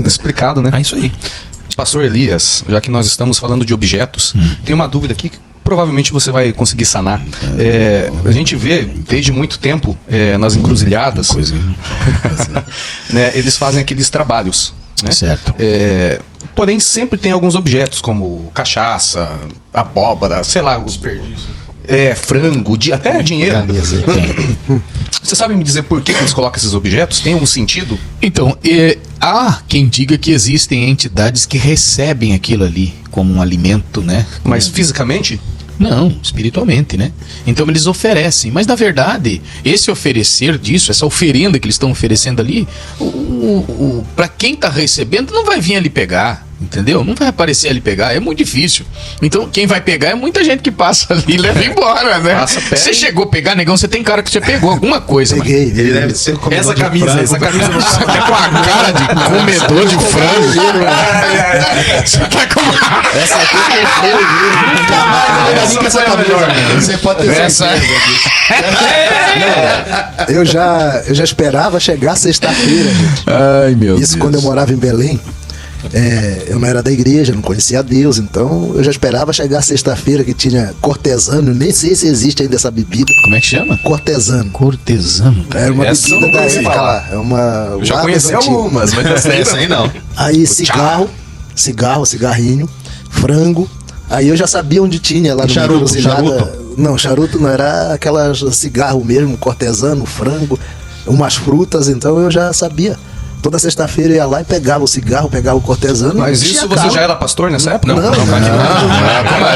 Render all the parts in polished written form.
explicado, né? É isso aí. Pastor Elias, já que nós estamos falando de objetos, tem uma dúvida aqui que provavelmente você vai conseguir sanar. A gente vê desde muito tempo nas encruzilhadas, né, eles fazem aqueles trabalhos, né? Certo. Porém, sempre tem alguns objetos como cachaça, abóbora, sei lá, os frango, até dinheiro. Você sabe me dizer por que eles colocam esses objetos? Tem algum sentido? Então, há quem diga que existem entidades que recebem aquilo ali como um alimento, né? Mas fisicamente? Não, espiritualmente, né? Então eles oferecem, mas na verdade, esse oferecer disso, essa oferenda que eles estão oferecendo ali, para quem está recebendo não vai vir ali pegar, entendeu? Não vai aparecer ali pegar, é muito difícil. Então quem vai pegar é muita gente que passa ali e leva embora, né? Você chegou a pegar, negão, você tem cara que você pegou alguma coisa. Peguei. Ele deve ser Essa camisa não Você tá com a cara de comedor de frango. Você tá com Essa aqui essa camisa. Você pode ter certeza disso. Eu já esperava chegar sexta-feira, gente. Ai, meu Deus. Isso quando eu morava em Belém. Eu não era da igreja, não conhecia Deus, então eu já esperava chegar sexta-feira que tinha cortesano, nem sei se existe ainda essa bebida. Como é que chama? Cortesano. Cortesano. Era uma Essa eu bebida não da conhecia época falar. lá. É uma. Eu já lá conheci das antigas. algumas, mas essa aí não. Aí cigarrinho, frango. Aí eu já sabia onde tinha lá no Charuto. Não, charuto não, era aquelas cigarro mesmo, cortesano, frango, umas frutas, então eu já sabia. Toda sexta-feira eu ia lá e pegava o cigarro, pegava o cortesano. Mas enchia isso a você cara. já era pastor nessa época? Não.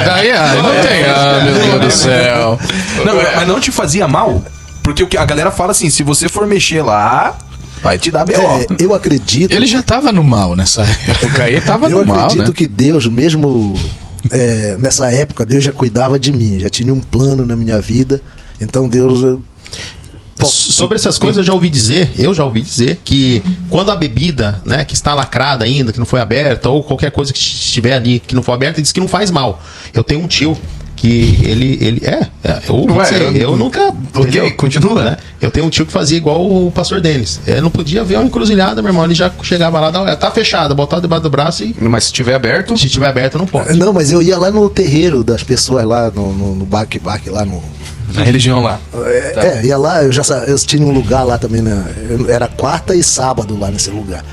Daí, não tem, meu Deus do céu. Não, mas não te fazia mal? Porque o que a galera fala assim, se você for mexer lá, vai te dar B.O. Eu acredito. Ele já tava no mal nessa época, ele tava Eu no mal, acredito né? que Deus, mesmo nessa época, Deus já cuidava de mim, já tinha um plano na minha vida. Então Deus. Sobre essas coisas eu já ouvi dizer que quando a bebida, né, que está lacrada ainda, que não foi aberta, ou qualquer coisa que estiver ali que não for aberta, diz que não faz mal. Eu tenho um tio que eu nunca. Ok, entendeu? continua. Né? Eu tenho um tio que fazia igual o pastor Denis. Ele não podia ver uma encruzilhada, meu irmão. Ele já chegava lá, tá fechada, botava debaixo do braço e Mas se estiver aberto, se tiver aberto não pode. Não, mas eu ia lá no terreiro das pessoas lá, no baque-baque lá no. na religião lá. Ia lá, eu tinha um lugar lá também, né? Era quarta e sábado lá nesse lugar.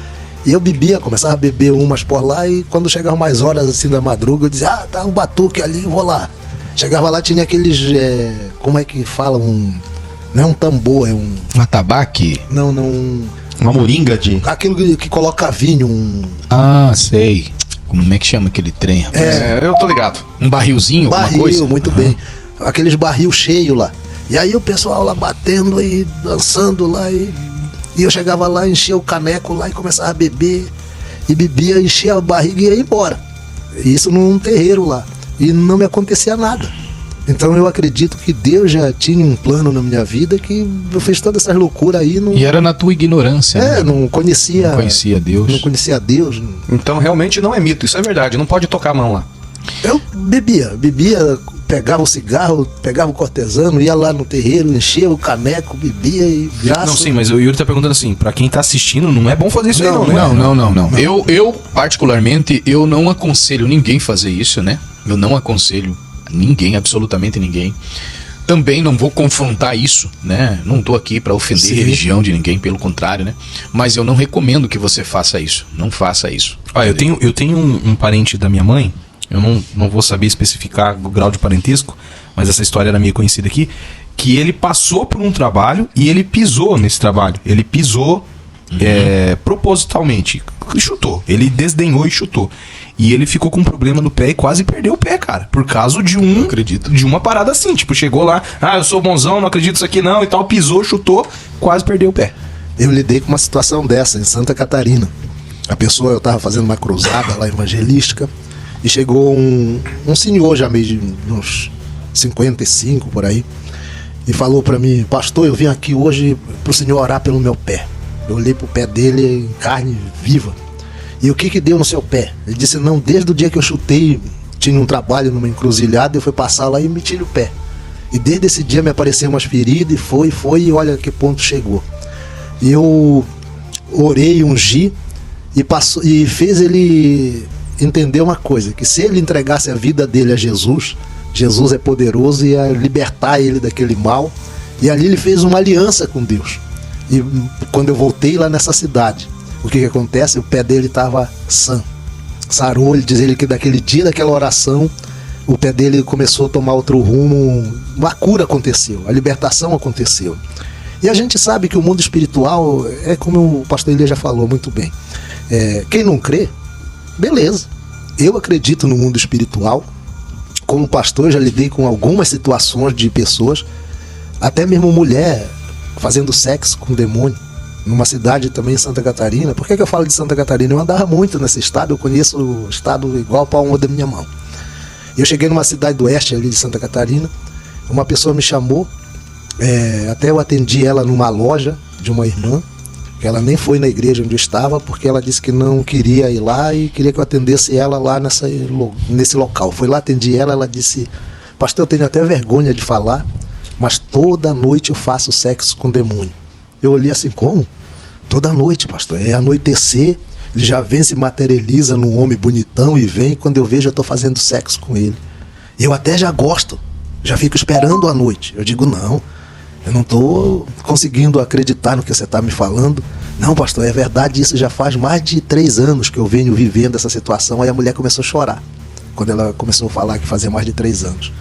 E eu bebia, começava a beber umas por lá, e quando chegavam mais horas assim da madruga, eu dizia, tá um batuque ali, eu vou lá. Chegava lá, tinha aqueles, como é que fala, não é um tambor, é um... Um atabaque? Não, Uma moringa de. aquilo que coloca vinho, Ah, sei. Como é que chama aquele trem, rapaz? Eu tô ligado. Um barrilzinho, alguma barril, coisa? muito bem. Aqueles barril cheios lá. E aí o pessoal lá batendo e dançando lá, e eu chegava lá, enchia o caneco lá e começava a beber. E bebia, enchia a barriga e ia embora. Isso num terreiro lá. E não me acontecia nada. Então eu acredito que Deus já tinha um plano na minha vida, que eu fiz todas essas loucuras aí. E era na tua ignorância, né? Não conhecia. Não conhecia Deus. Não conhecia Deus. Então realmente não é mito, isso é verdade. Não pode tocar a mão lá. Eu bebia, pegava o cigarro, pegava o cortesano, ia lá no terreiro, enchia o caneco, bebia e graças. Não, sim, mas o Yuri tá perguntando assim, pra quem tá assistindo, não é bom fazer isso aí não, né? Não. Eu, particularmente, eu não aconselho ninguém fazer isso, né? Eu não aconselho ninguém, absolutamente ninguém. Também não vou confrontar isso, né? Não tô aqui pra ofender a religião de ninguém, pelo contrário, né? Mas eu não recomendo que você faça isso. Não faça isso. Olha, eu tenho um parente da minha mãe, eu não vou saber especificar o grau de parentesco, mas essa história era meio conhecida aqui, que ele passou por um trabalho e ele pisou nesse trabalho. Ele pisou propositalmente, chutou. Ele desdenhou e chutou. E ele ficou com um problema no pé e quase perdeu o pé, cara. Por causa de de uma parada assim. Tipo, chegou lá, eu sou bonzão, não acredito nisso aqui não e tal. Pisou, chutou, quase perdeu o pé. Eu lidei com uma situação dessa em Santa Catarina. Eu tava fazendo uma cruzada lá evangelística, e chegou um senhor já meio de uns 55 por aí, e falou pra mim, pastor, eu vim aqui hoje pro senhor orar pelo meu pé. Eu olhei pro pé dele, em carne viva. E o que deu no seu pé? Ele disse, não, desde o dia que eu chutei, tinha um trabalho numa encruzilhada, eu fui passar lá e meti o pé. E desde esse dia me apareceram umas feridas, e foi, e olha que ponto chegou. E eu orei, ungi, e fez ele entender uma coisa, que se ele entregasse a vida dele a Jesus, Jesus é poderoso e ia libertar ele daquele mal. E ali ele fez uma aliança com Deus. E quando eu voltei lá nessa cidade, o que acontece? O pé dele estava sã, sarou. Ele diz ele que daquele dia, daquela oração, o pé dele começou a tomar outro rumo, uma cura aconteceu, a libertação aconteceu. E a gente sabe que o mundo espiritual é como o pastor Elias já falou muito bem. Quem não crê, beleza. Eu acredito no mundo espiritual. Como pastor, eu já lidei com algumas situações de pessoas, até mesmo mulher fazendo sexo com demônio, numa cidade também em Santa Catarina. Por que eu falo de Santa Catarina? Eu andava muito nesse estado, eu conheço o estado igual a palma da minha mão. Eu cheguei numa cidade do oeste ali de Santa Catarina, uma pessoa me chamou, até eu atendi ela numa loja de uma irmã, que ela nem foi na igreja onde eu estava, porque ela disse que não queria ir lá e queria que eu atendesse ela lá nesse local. Fui lá, atendi ela, ela disse: pastor, eu tenho até vergonha de falar, mas toda noite eu faço sexo com demônio. Eu olhei assim: como? Toda noite, pastor, é anoitecer, ele já vem, se materializa num homem bonitão e vem, quando eu vejo eu estou fazendo sexo com ele. Eu até já gosto, já fico esperando a noite. Eu digo: não, eu não estou conseguindo acreditar no que você está me falando. Não, pastor, é verdade, isso já faz mais de 3 anos que eu venho vivendo essa situação. Aí a mulher começou a chorar, quando ela começou a falar que fazia mais de 3 anos.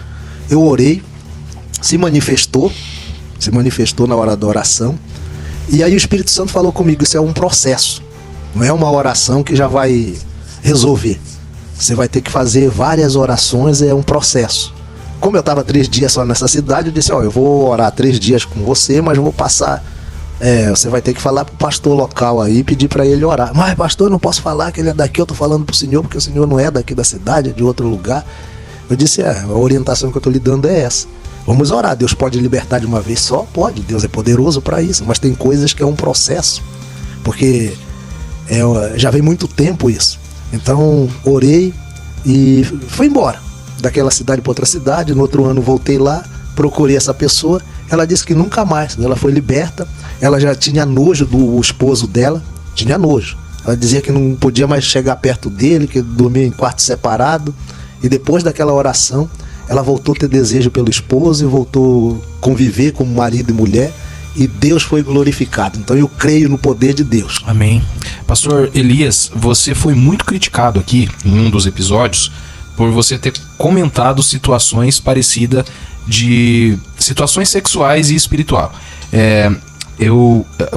Eu orei, se manifestou na hora da oração. E aí o Espírito Santo falou comigo: isso é um processo, não é uma oração que já vai resolver. Você vai ter que fazer várias orações, é um processo. Como eu estava 3 dias só nessa cidade, eu disse: eu vou orar 3 dias com você, mas eu vou passar. Você vai ter que falar pro pastor local aí, pedir para ele orar. Mas pastor, eu não posso falar que ele é daqui, eu tô falando pro senhor, porque o senhor não é daqui da cidade, é de outro lugar. Eu disse: a orientação que eu tô lhe dando é essa. Vamos orar, Deus pode libertar de uma vez só? Pode, Deus é poderoso para isso, mas tem coisas que é um processo, porque já vem muito tempo isso. Então orei e fui embora daquela cidade para outra cidade. No outro ano voltei lá, procurei essa pessoa, ela disse que nunca mais, ela foi liberta. Ela já tinha nojo do esposo dela, tinha nojo. Ela dizia que não podia mais chegar perto dele, que dormia em quarto separado. E depois daquela oração, ela voltou a ter desejo pelo esposo e voltou a conviver como marido e mulher. E Deus foi glorificado. Então eu creio no poder de Deus. Amém. Pastor Elias, você foi muito criticado aqui em um dos episódios por você ter comentado situações parecidas de situações sexuais e espiritual.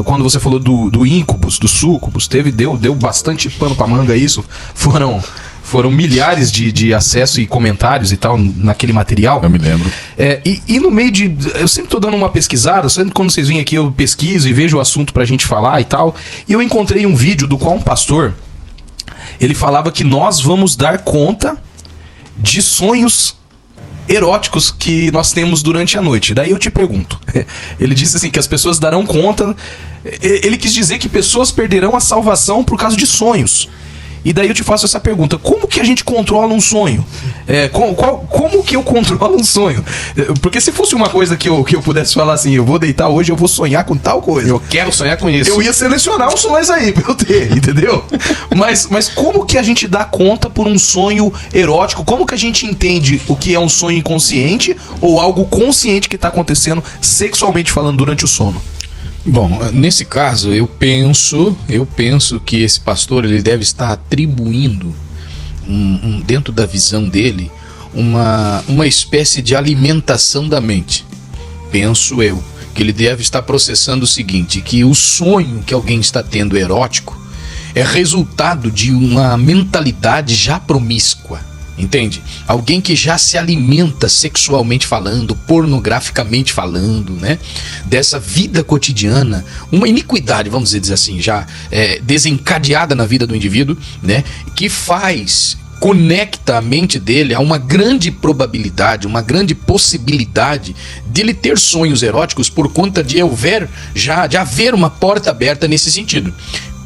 Quando você falou do íncubus, do súcubus, deu bastante pano pra manga isso. Foram milhares de acessos e comentários e tal naquele material. Eu me lembro. E no meio de... Eu sempre tô dando uma pesquisada, sempre quando vocês vêm aqui eu pesquiso e vejo o assunto pra gente falar e tal. E eu encontrei um vídeo do qual um pastor, ele falava que nós vamos dar conta de sonhos eróticos que nós temos durante a noite. Daí eu te pergunto, ele disse assim que as pessoas darão conta, ele quis dizer que pessoas perderão a salvação por causa de sonhos. E daí eu te faço essa pergunta: como que a gente controla um sonho? Como que eu controlo um sonho? Porque se fosse uma coisa que eu pudesse falar assim: eu vou deitar hoje, eu vou sonhar com tal coisa, Eu quero sonhar com isso. eu ia selecionar os sonhos aí pra eu ter, entendeu? Mas como que a gente dá conta por um sonho erótico? Como que a gente entende o que é um sonho inconsciente ou algo consciente que tá acontecendo sexualmente falando durante o sono? Bom, nesse caso, eu penso que esse pastor ele deve estar atribuindo dentro da visão dele uma espécie de alimentação da mente. Penso eu que ele deve estar processando o seguinte: que o sonho que alguém está tendo erótico é resultado de uma mentalidade já promíscua. Entende? Alguém que já se alimenta sexualmente falando, pornograficamente falando, né? Dessa vida cotidiana, uma iniquidade, vamos dizer assim, já desencadeada na vida do indivíduo, né? Que conecta a mente dele a uma grande probabilidade, uma grande possibilidade de ele ter sonhos eróticos por conta de haver uma porta aberta nesse sentido.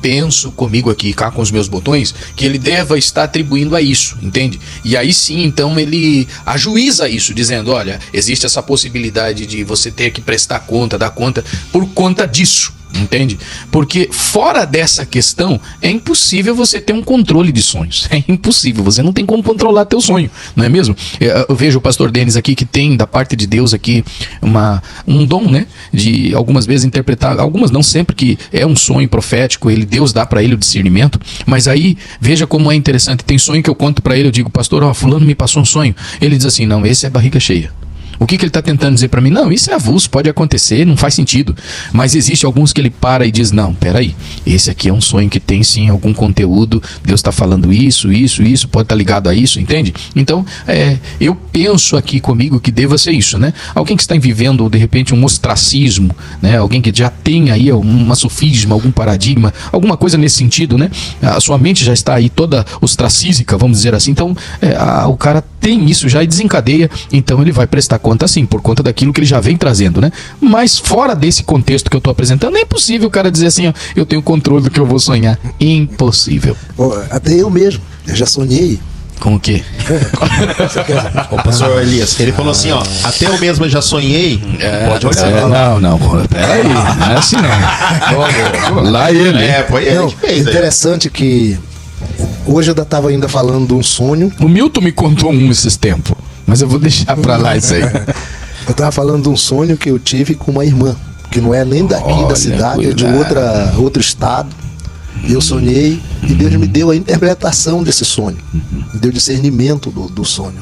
Penso comigo aqui, cá com os meus botões, que ele deva estar atribuindo a isso, entende? E aí sim, então ele ajuiza isso, dizendo: olha, existe essa possibilidade de você ter que prestar conta, dar conta, por conta disso, Entende? Porque fora dessa questão, é impossível você ter um controle de sonhos. É impossível, você não tem como controlar teu sonho, não é mesmo? Eu vejo o pastor Denis aqui, que tem da parte de Deus aqui um dom, né? De algumas vezes interpretar, algumas não sempre, que é um sonho profético, Deus dá para ele o discernimento, mas aí veja como é interessante. Tem sonho que eu conto para ele, eu digo, pastor, ó, fulano me passou um sonho. Ele diz assim, não, esse é barriga cheia. O que ele está tentando dizer para mim? Não, isso é avulso, pode acontecer, não faz sentido. Mas existe alguns que ele para e diz, não, peraí, esse aqui é um sonho que tem sim algum conteúdo, Deus está falando isso, pode estar ligado a isso, entende? Então, eu penso aqui comigo que deva ser isso, né? Alguém que está vivendo, de repente, um ostracismo, né? Alguém que já tem aí uma sofisma, algum paradigma, alguma coisa nesse sentido, né? A sua mente já está aí toda ostracísica, vamos dizer assim. Então, o cara tem isso já e desencadeia, então ele vai prestar conta sim, por conta daquilo que ele já vem trazendo, né? Mas fora desse contexto que eu estou apresentando, é impossível o cara dizer assim, ó, eu tenho controle do que eu vou sonhar. Impossível. Até eu mesmo, eu já sonhei. Com o quê? O pastor Elias, ele falou assim, ó, até eu mesmo já sonhei. Pode olhar. Não, peraí, não é assim não. Lá ele. Foi ele que fez. Interessante que hoje eu estava falando de um sonho. O Milton me contou esses tempos, mas eu vou deixar pra lá isso aí. Eu estava falando de um sonho que eu tive com uma irmã, que não é nem daqui da cidade, é de outro estado. Eu sonhei e Deus me deu a interpretação desse sonho, me deu discernimento do sonho.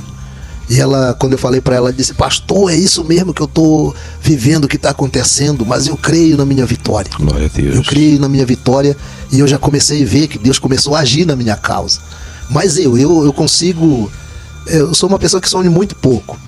E ela, quando eu falei para ela, disse, pastor, é isso mesmo que eu estou vivendo, que está acontecendo, mas eu creio na minha vitória. Glória a Deus. Eu creio na minha vitória e eu já comecei a ver que Deus começou a agir na minha causa. Mas eu consigo, eu sou uma pessoa que sonha muito pouco.